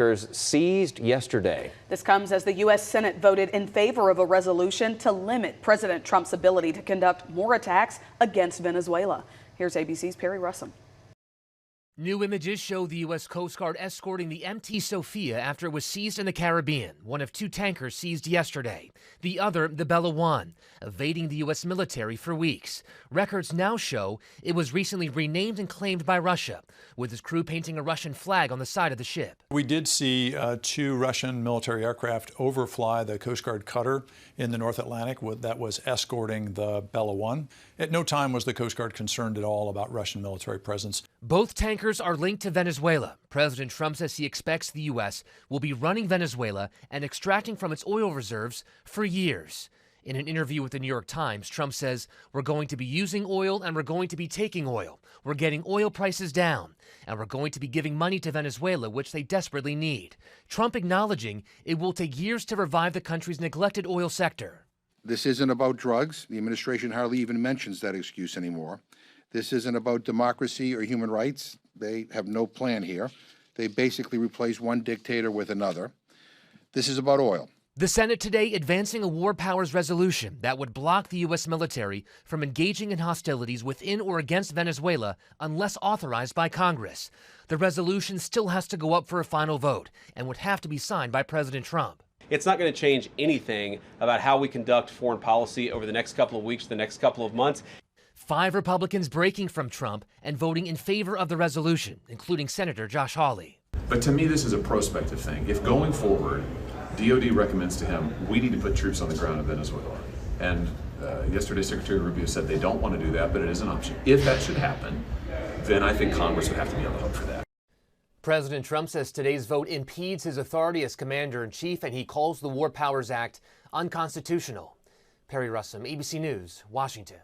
Seized yesterday. This comes as the U.S. Senate voted in favor of a resolution to limit President Trump's ability to conduct more attacks against Venezuela. Here's ABC's Perry Russell. New images show the U.S. Coast Guard escorting the MT Sophia after it was seized in the Caribbean, one of two tankers seized yesterday. The other, the Bella 1, evading the U.S. military for weeks. Records now show it was recently renamed and claimed by Russia, with its crew painting a Russian flag on the side of the ship. We did see two Russian military aircraft overfly the Coast Guard cutter in the North Atlantic that was escorting the Bella 1. At no time was the Coast Guard concerned at all about Russian military presence. Both tankers are linked to Venezuela. President Trump says he expects the U.S. will be running Venezuela and extracting from its oil reserves for years. In an interview with the New York Times, Trump says, "We're going to be using oil and we're going to be taking oil. We're getting oil prices down, and we're going to be giving money to Venezuela, which they desperately need." Trump acknowledging it will take years to revive the country's neglected oil sector. This isn't about drugs. The administration hardly even mentions that excuse anymore. This isn't about democracy or human rights. They have no plan here. They basically replace one dictator with another. This is about oil. The Senate today advancing a war powers resolution that would block the U.S. military from engaging in hostilities within or against Venezuela unless authorized by Congress. The resolution still has to go up for a final vote and would have to be signed by President Trump. It's not going to change anything about how we conduct foreign policy over the next couple of weeks, the next couple of months. 5 Republicans breaking from Trump and voting in favor of the resolution, including Senator Josh Hawley. But to me, this is a prospective thing. If going forward, DOD recommends to him, we need to put troops on the ground in Venezuela. And yesterday, Secretary Rubio said they don't want to do that, but it is an option. If that should happen, then I think Congress would have to be on the hook for that. President Trump says today's vote impedes his authority as commander-in-chief, and he calls the War Powers Act unconstitutional. Perry Russell, ABC News, Washington.